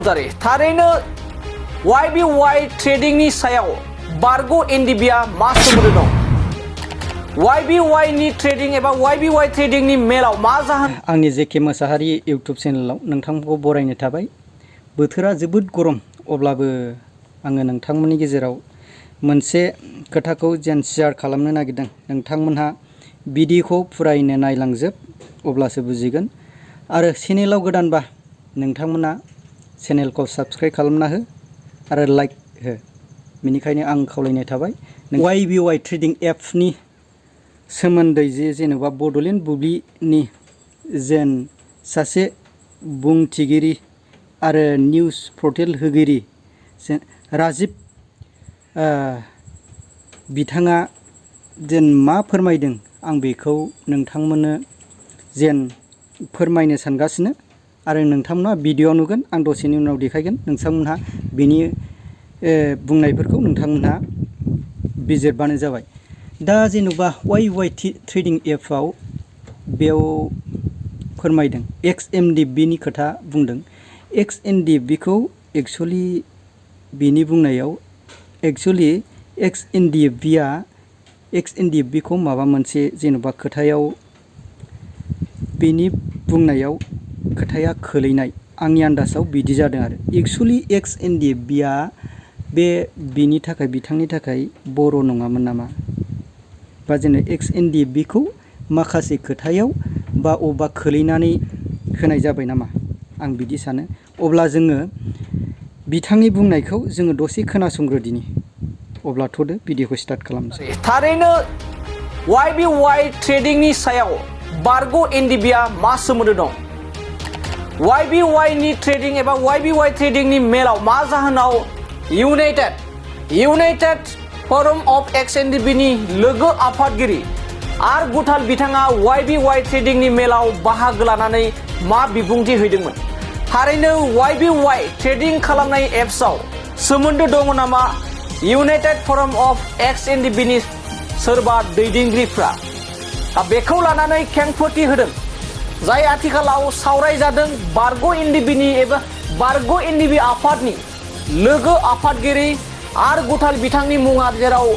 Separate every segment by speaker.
Speaker 1: थारैनो YBY ट्रेडिंगनि सायाव बारग' एनडिएफबीआ मा सोमोन्दो दं? YBY नि ट्रेडिं एबा YBY ट्रेडिंनि मेलाव मा जाहोन?
Speaker 2: आंनि जेके मोसाहारि इउटुब चेनेलाव नोंथांखौ बरायनो थाबाय। बोथोरा जोबोद गरम, अब्लाबो आङो नोंथांमोननि गेजेराव मोनसे खोथाखौ जेन शेयार खालामनो नागिरदों। नोंथांमोनहा भिडिअखौ फुरायैनो नायलांजोब, अब्लासो बुजिगोन। आरो चेनेलाव गोदानबा नोंथांमोना चेनेलखौ साबस्क्राइब खालामना हो आरो लाइक हो। बेनिखायनो आं खावलायनाय थाबाय। YBY ट्रेडिं एपनि सोमोन्दै जेनेबा बड'लेण्ड बुब्लिनि जेन सासे बुंथिगिरि आरो निउस पर्टेल होगिरि राजिब बिथाङा जेन मा फोरमायदों, आं बेखौ नोंथांमोननो जेन फोरमायनो सानगासिनो। आरो नोंथांमोना भिडिअ नुगोन, आं दसेनि उनाव देखायगोन। नोंथांमोनहा बेनि बुंनायफोरखौ नोंथांमोनहा बिजिरबानो जाबाय। दा जेनेबा YBY ट्रेडिं एपआव बेयाव फोरमायदों एक्स एनडिएफबीनि खोथा बुंदों। एक्स एनडिएफबीखौ एक्सुअलि बेनि बुंनायाव एक्स एनडिएफबीखौ माबा मोनसे जेनेबा खोथायाव बेनि बुंनायाव खोथाया खोलैनाय आंनि आन्दाजाव बिदि जादों। आरो एक्सुअलि एक्स एनडिएफबीआ बिनि थाखाय बिथांनि थाखाय बर' नङामोन नामा? बा जोङो एक्स एनडिएफबीखौ माखासे खोथायाव बा अबेबा खोलैनानै होनाय जाबाय नामा, आं बिदि सानो। अब्ला जोङो बिथांनि बुंनायखौ जोङो दसे खोनासंग्रोदिनि। अब्ला थ'दो भिडिअखौ स्टार्ट खालामनोसै।
Speaker 1: थारैनो YBY ट्रेडिंनि सायाव बारग' एनडिएफबीआ मा सोमोन्दो दं? YBY नि ट्रेडिं एबा YBY ट्रेडिंनि मेलाव मा जाहोनाव इउनाइटेड फरम अफ एक्स एनडिएफबीनि लोगो आफादगिरि आर गुथाल बिथाङा YBY ट्रेडिंनि मेलाव बाहागो लानानै मा बिबुंथि हैदोंमोन? थारैनो YBY ट्रेडिं खालामनाय एप्सआव सोमोन्दो दङ नामा इउनाइटेड फरम अफ एक्स एनडिएफबीनि सोरबा दैदेनगिरिफ्रा? बेखौ लानानै खेंफोरथि होदों, जाय आथिखालाव सावरायजादों। बारग' एनडिएफबीनि एबा बारग' एनडिएफबी आफादनि लोगो आफादगिरि आर गुथाल बिथांनि मुङा जेराव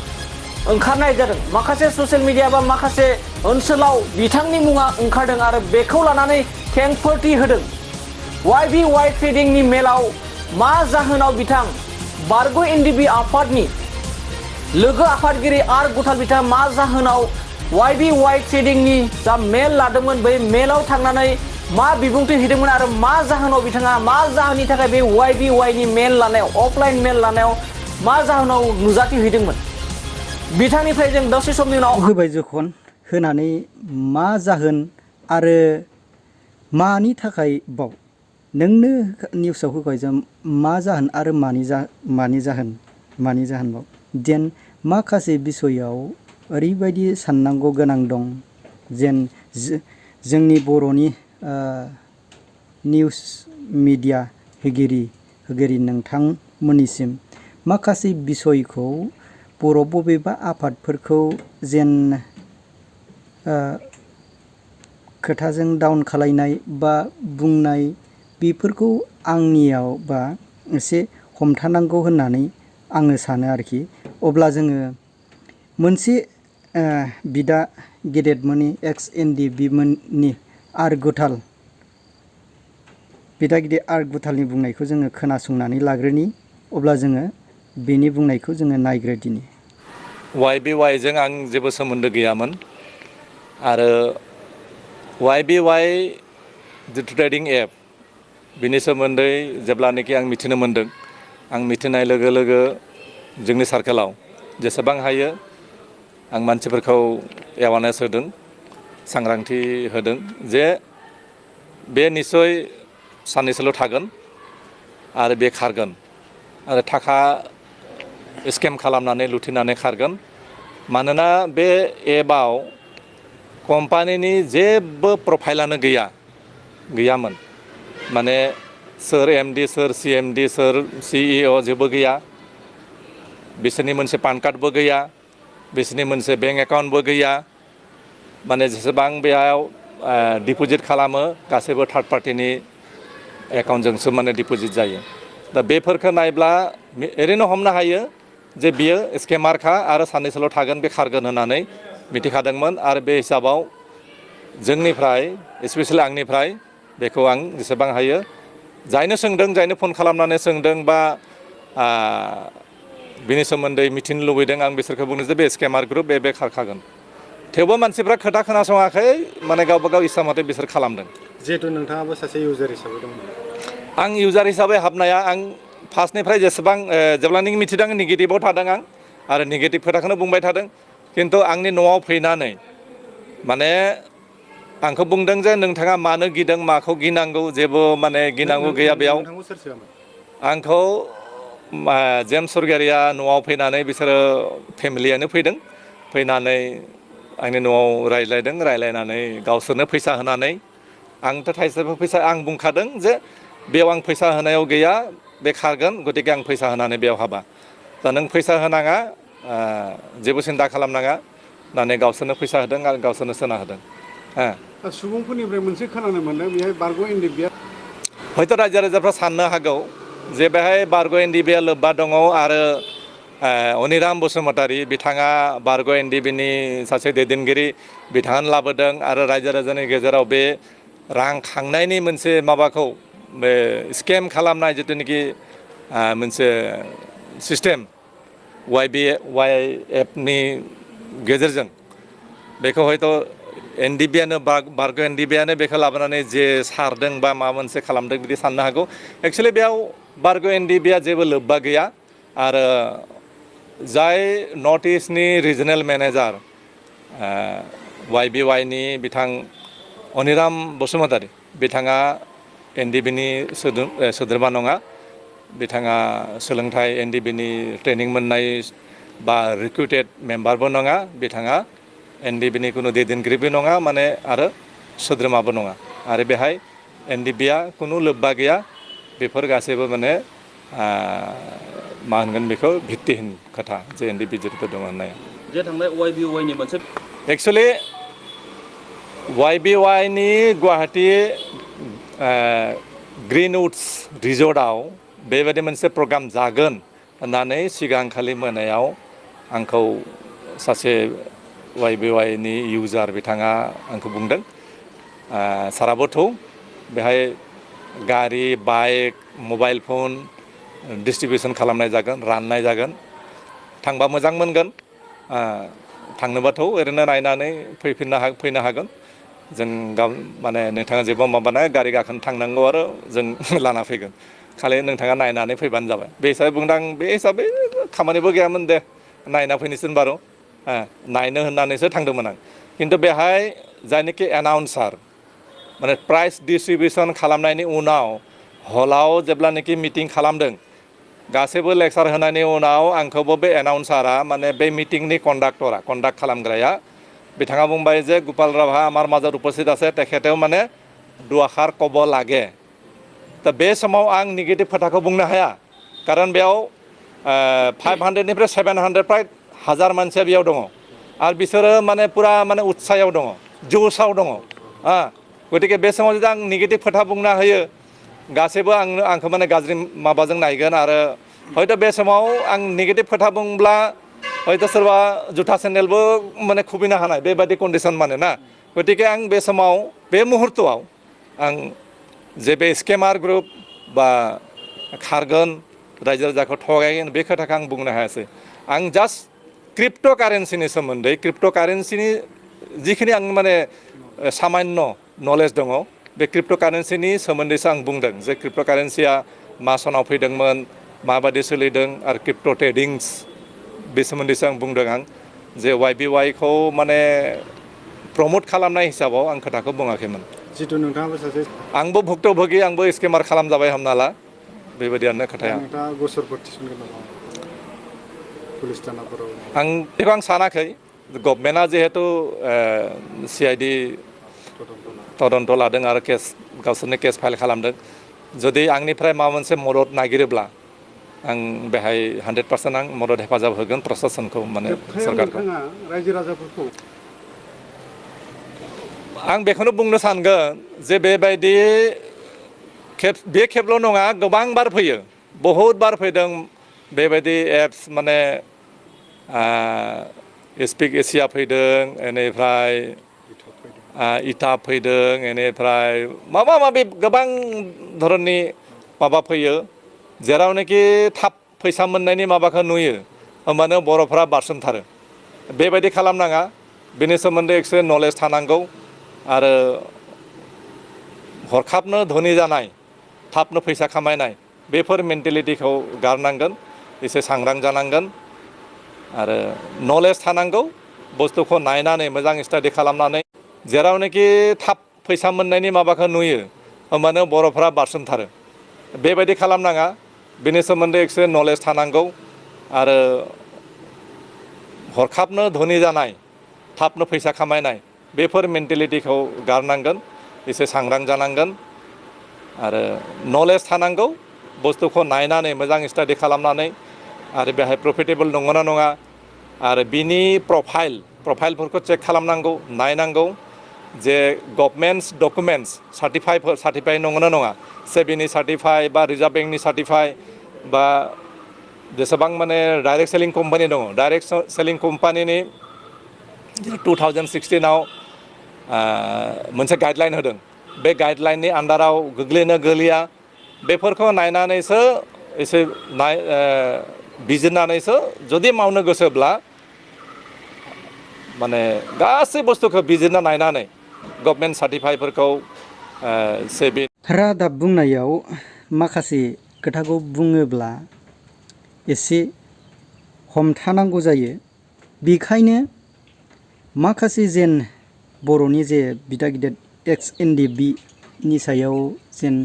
Speaker 1: ओंखारनाय जादों। माखासे ससियेल मिडिया बा माखासे ओनसोलाव बिथांनि मुङा ओंखारदों आरो बेखौ लानानै खेंफोरथि होदों। YBY ट्रेडिंनि मेलाव मा जाहोनाव बिथां बारग' एनडिएफबी आफादनि लोगो आफादगिरि आर गुथाल बिथाङा मा जाहोनाव YBY ट्रेडिंनि जा मेल लादोंमोन, बै मेलाव थांनानै मा बिबुंथि हैदोंमोन आरो मा जाहोनाव बिथाङा मा जाहोननि थाखाय बे YBY नि मेल लानायाव, अफलाइन मेल लानायाव मा जाहोनाव नुजाथि हैदोंमोन? बिथांनिफ्राय जों दसे समनि उनाव
Speaker 2: होबाय जखन होनानै मा जाहोन आरो मानि थाखाय बाव नोंनो निउसाव होबाय जों मा जाहोन आरो मानि जाहोन बाव जेन माखासे बिसयाव ओरैबायदि साननांगौ गोनां दं। जेन जोंनि बर'नि निउस मिडिया होगिरि नोंथांमोननिसिम माखासे बिसयखौ बर' बबेबा आफादफोरखौ जेन खोथाजों डाउन खालायनाय बा बुंनाय, बेफोरखौ आंनियाव बा एसे हमथानांगौ होननानै आङो सानो आरोखि। अब्ला जोङो मोनसे बिदा गेदेरमोननि एक्स एनडिएफबी मोननि बिदा गिदिर आर गुथालनि बुंनायखौ जोङो खोनासंनानै लाग्रोनि। अब्ला जोङो बेनि बुंनायखौ जोङो नायग्रोदिनि।
Speaker 3: YBY जों आं जेबो सोमोन्दो गैयामोन आरो YBY जिथु ट्रेडिं एप, बिनि सोमोन्दै जेब्लानोखि आं मिथिनो मोन्दों, आं मिथिनाय लोगो लोगो जोंनि सार्केलाव जेसेबां हायो आं मानसिफोरखौ एवारनेस होदों, सांग्रांथि होदों जे बे निस्सय साननैसोल' थागोन आरो बे खारगोन आरो थाखा स्केम खालामनानै लुथिनानै खारगोन। मानोना बे एपआव कम्पानिनि जेबो प्रफाइलानो गैयामोन। माने सोर एमडि, सोर सिएमडि, सोर सिइअ जेबो गैया। बिसोरनि मोनसे पान कार्डबो गैया, बिसोरनि मोनसे बेंक एकाउन्टबो गैया। माने जेसेबां बेयाव डिप'जिट खालामो गासैबो थार्ड पार्टिनि एकाउन्टजोंसो माने डिप'जिट जायो दा बेफोरखौ नायब्ला ओरैनो हमनो हायो जे बियो स्केमारखा आरो साननैसोल' थागोन बे खारगोन होननानै मिथिखादोंमोन आरो बे हिसाबाव जोंनिफ्राय स्पेसियेलि आंनिफ्राय बेखौ आं जेसेबां हायो जायनो सोंदों जायनो फन खालामनानै सोंदों बा बिनि सोमोन्दै मिथिनो लुबैदों आं बिसोरखौ बुंनो जे बे स्केमार ग्रुप बे खारखागोन थेवबो मानसिफ्रा खोथा खोनासङाखै माने गावबा गाव इस्सा मथे बिसोर खालामदों
Speaker 4: जिहेतु नोंथाङाबो सासे इउजार हिसाबै दंमोन
Speaker 3: आं इउजार हिसाबै हाबनाया आं फार्स्टनिफ्राय जेसेबां जेब्लानोखि मिथिदों नेगेटिभाव थादों आं आरो नेगेटिभ खोथाखौनो बुंबाय थादों खिन्थु आंनि न'आव फैनानै माने आंखौ बुंदों जे नोंथाङा मानो गिदों माखौ गिनांगौ जेबो माने गिनांगौ गैया बेयाव
Speaker 4: नोंथांखौ सोर सोआमोन
Speaker 3: आंखौ जेम्स सरगियारिया न'आव फैनानै बिसोरो फेमिलियानो फैदों फैनानै आंनि न'आव रायज्लायनानै गावसोरनो फैसा होनानै आंथ' थाइसेबो फैसा आं बुंखादों जे बेयाव आं फैसा होनायाव गैया बे खारगोन गतिके आं फैसा होनानै बेयाव हाबा दा नों फैसा होनाङा जेबो सिन्था खालामनाङा होननानै गावसोरनो फैसा होदों आरो गावसोरनो सोना होदों
Speaker 4: सुबुंफोरनिफ्राय मोनसे खोनानो मोनदों बेहाय बारग' एनडिएफबि
Speaker 3: हयथ' रायजो राजाफ्रा साननो हागौ जे बेहाय बारग' एनडिएफबि लोब्बा दङ आरो अनिराम बसुमतारी बिथाङा बारग' एनडिएफबिनि सासे दैदेनगिरि बिथाङानो लाबोदों आरो रायजो राजानि गेजेराव बे रां खांनायनि मोनसे माबाखौ बे स्केम खालामनाय जिथुनाखि मोनसे सिस्टेम YBY एपनि गेजेरजों बेखौ हयथ' एनडिएफबियानो बारग' एनडिएफबियानो बेखौ लाबोनानै जे सारदों बा माबा मोनसे खालामदों बिदि साननो हागौ एक्सुवेलि बेयाव बारग' एनडिएफबिया जेबो लोब्बा गैया आरो जाय नर्थ इस्टनि रिजनेल मेनेजार YBYनि बिथां अनिराम बसुमतारी बिथाङा एनडिएफबिनि सोद्रोमा नङा बिथाङा सोलोंथाइ एनडिएफबिनि ट्रेनिं मोननाय बा रिक्रुटेड मेम्बारबो नङा बिथाङा एनडिएफबिनि कुनु दैदेनगिरिबो नङा माने आरो सोद्रोमाबो नङा आरो बेहाय एनडिएफबिया कुनु लोब्बा गैया बेफोर गासैबो माने मा होनगोन बेखौ भित्तिहीन खोथा जे एनडिएफबि जितु दङ होननाया
Speaker 1: जे थांबाय YBYनि मोनसे
Speaker 3: एक्सुवेलि YBYनि गुवाहाटि ग्रिनउड्स रिजर्टआव बेबायदि मोनसे प्रग्राम जागोन होननानै सिगांखालि मोनायाव आंखौ सासे YBYनि इउजार बिथाङा आंखौ बुंदों साराबो थौ बेहाय गारि बाइक मबाइल फन डिस्ट्रिबिउसन खालामनाय जागोन राननाय जागोन थांबा मोजां मोनगोन थांनोबाथ' ओरैनो नायनानै फैनो हागोन जों गाव माने नोंथाङा जेबो माबानाय गारि गाखोनो थांनांगौ आरो जों लाना फैगोन खालि नोंथाङा नायनानै फैबानो जाबाय बे हिसाबै बुंदों आं बे हिसाबै खामानिबो गैयामोन दे नायना फैनोसै बारु नायनो होननानैसो थांदोंमोन आं खिन्थु बेहाय जायनोखि एनाउन्सार माने प्राइज डिस्ट्रिबिउसन खालामनायनि उनाव हलाव जेब्लानोखि मिटिं खालामदों गासैबो लेक्सार होनायनि उनाव आंखौबो बे एनाउन्सारा माने बे मिटिंनि कन्डाक्ट खालामग्राया बिथाङा बुंबाय जे गोपाल राभा आमार माजार उपस्थित আছে তেখেতেও মানে दुआखार कब लागे दा बे समाव आं नेगेटिभ खोथाखौ बुंनो हाया खारन बेयाव 500निफ्राय 700 प्राय 1000 मानसिया बेयाव दङ आरो बिसोरो माने पुरा माने उत्सायाव दङ जोसाव दङ गतिके बे समाव जुदि आं नेगेटिभ खोथा बुंना होयो गासैबो आंखौ माने गाज्रि माबाजों नायगोन आरो हयथ' बे समाव आं नेगेटिभ खोथा बुंब्ला हयथ' सोरबा जुथा सेन्देलबो माने खुबैनो हानाय बेबायदि कन्डिसन माने ना गतिके आं बे समाव बे मुहुर्तआव आं जे बे स्केमार ग्रुप बा खारगोन रायजो राजाखौ थगायगोन बे खोथाखौ आं बुंनो हायासै आं जास्ट क्रिप्ट' कारेन्सिनि सोमोन्दै क्रिप्ट' कारेन्सिनि जिखिनि आं माने सामान्य नलेज दङ बे क्रिप्ट' कारेन्सिनि सोमोन्दैसो आं बुंदों जे क्रिप्ट' कारेन्सिया मा सनाव फैदोंमोन माबायदि सोलिदों आरो क्रिप्ट' ट्रेडिंस बे सोमोन्दैसो आं बुंदों आं जे YBYखौ माने प्रमट खालामनाय हिसाबाव आं खोथाखौ बुङाखैमोन
Speaker 4: जितु नोंथाङाबो सासे
Speaker 3: आंबो भुक्तभोगि आंबो स्केमार खालामजाबाय हमना ला बेबायदियानो खोथाया
Speaker 4: नोंथाङा गसरफोर थिसनगोन नामा पुलिस थानाफोराव
Speaker 3: आं बेखौ आं सानाखै गभर्नमेन्टआ जिहेतु CID तदन्त लादों आरो गावसोरनो केस फाइल खालामदों जुदि आंनिफ्राय माबा मोनसे मदद नागिरोब्ला आं बेहाय 100% आं मदद हेफाजाब होगोन प्रशासनखौ माने सरकारखौ
Speaker 4: रायजो राजाफोरखौ
Speaker 3: आं बेखौनो बुंनो सानगोन जे बेबायदि बे खेबल' नङा गोबां बार फैयो बहुद बार फैदों बेबायदि एप्स माने स्पिक एसिया फैदों बेनिफ्राय इटा फैदों बेनिफ्राय माबा माबि गोबां धरननि माबा फैयो जेरावनाखि थाब फैसा मोननायनि माबाखौ नुयो होमबानो बर'फ्रा बारसोमथारो बेबायदि खालामनाङा बेनि सोमोन्दै एसे नलेज थानांगौ आरो हरखाबनो धोनि जानाय थाबनो फैसा खामायनाय बेफोर मेन्टेलिटिखौ गारनांगोन एसे सांग्रां जानांगोन आरो नलेज थानांगौ बुस्थुखौ नायनानै मोजां स्टाडि खालामनानै जेरावनाखि थाब फैसा मोननायनि माबाखौ नुयो होमबानो बर'फ्रा बारसोमथारो बेबायदि खालामनाङा बेनि सोमोन्दै एसे नलेज थानांगौ आरो हरखाबनो धोनि जानाय थाबनो फैसा खामायनाय बेफोर मेन्टेलिटिखौ गारनांगोन एसे सांग्रां जानांगोन आरो नलेज थानांगौ बुस्थुखौ नायनानै मोजां स्टाडि खालामनानै आरो बेहाय प्रफिटेबल नंगौना नङा आरो बिनि प्रफाइलफोरखौ चेक खालामनांगौ नायनांगौ जे गभर्नमेन्ट डकुमेन्टस सार्टिफाइ नंगौना नङा सेबिनि सार्टिफाइ बा रिजार्भ बेंकनि सार्टिफाइ बा जेसेबां माने डाइरेक्ट सेलिं कम्पानि दङ डाइरेक्ट सेलिं कम्पानिनि 2016 मोनसे गाइडलाइन होदों बे गाइडलाइननि आन्डाराव गोग्लैनो गोग्लैया बेफोरखौ नायनानैसो एसे बिजिरनानैसो जुदि मावनो गोसोब्ला माने गासै बुस्थुखौ बिजिरना नायनानै गभर्नमेन्ट सार्टिफाइफोरखौ सेबि
Speaker 2: रादाब बुंनायाव माखासे खोथाखौ बुङोब्ला एसे हमथानांगौ जायो बेखायनो माखासे जेन बर'नि जे बिदा गिदिर एक्स एनडिएफबि नि सायाव जेन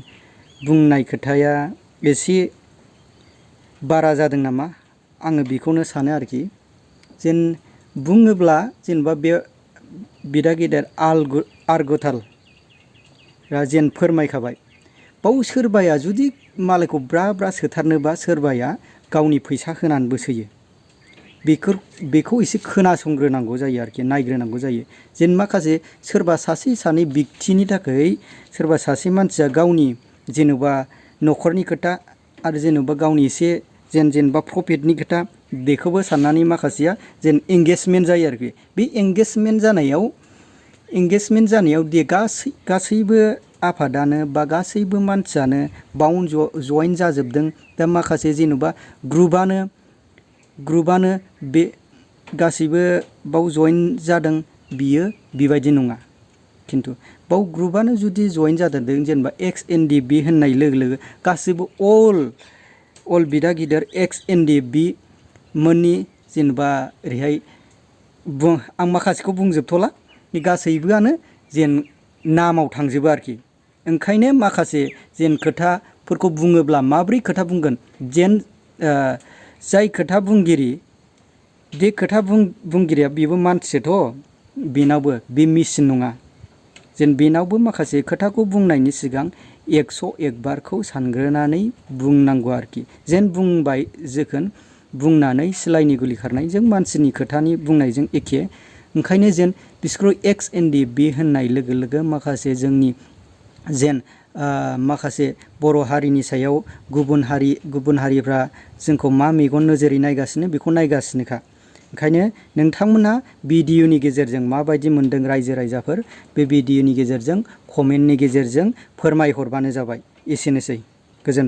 Speaker 2: बुंनाय खोथाया एसे बारा जादों नामा आङो बेखौनो सानो आरोखि जेन बुङोब्ला जेनेबा बे बिदा गिदिर आरगथाल जेन फोरमायखाबाय बाव सोरबाया जुदि मालायखौ ब्रा ब्रा सोथारनोबा सोरबाया गावनि फैसा होनानैबो सोयो बेखौ एसे खोनासंग्रोनांगौ जायो आरोखि नायग्रोनांगौ जायो जेन माखासे सोरबा सासे सानै बिक्तिनि थाखाय सोरबा सासे मानसिया गावनि जेनेबा न'खरनि खोथा आरो जेनेबा गावनि एसे जेनेबा प्रफिटनि खोथा बेखौबो साननानै माखासेया जेन एंगेजमेन्ट जायो आरोखि बे एंगेजमेन्ट जानायाव दे गासैबो आफादानो बा गासैबो मानसियानो बावनो जइन जाजोबदों दा माखासे जेनेबा ग्रुपानो बे गासैबो बाव जइन जादों बियो बेबायदि नङा खिन्थु बाव ग्रुपानो जुदि जइन जादों जेनेबा एक्स एनडिएफबि होननाय लोगो लोगो गासैबो अल बिदा गिदिर एक्स एनडिएफबि मोननि जेनेबा ओरैहाय आं माखासेखौ बुंजोबथ'ला गासैबोआनो जेन नामाव थांजोबो आरोखि ओंखायनो माखासे जेन खोथाफोरखौ बुङोब्ला माब्रै खोथा बुंगोन जेन जाय खोथा बुंगिरि बे खोथा बुंगिरिया बेबो मानसिथ' बेनावबो बे मेचिन नङा जेन बेनावबो माखासे खोथाखौ बुंनायनि सिगां 101 बारखौ सानग्रोनानै बुंनांगौ आरोखि जेन बुंबाय जोखोन बुंनानै सिलायनि गुलि खारनायजों मानसिनि खोथानि बुंनायजों एखे ओंखायनो जेन बिसोरखौ एक्स एनडिएफबि होननाय लोगो लोगो माखासे जोंनि जेन माखासे बर' हारिनि सायाव गुबुन हारिफ्रा जोंखौ मा मेगन नोजोरै नायगासिनो बेखौ नायगासिनोखा ओंखायनो नोंथांमोनहा भिडिअनि गेजेरजों माबायदि मोनदों रायजो राजाफोर बे भिडिअनि गेजेरजों कमेन्टनि गेजेरजों फोरमायहरबानो जाबाय एसेनोसै गोजोन्थों।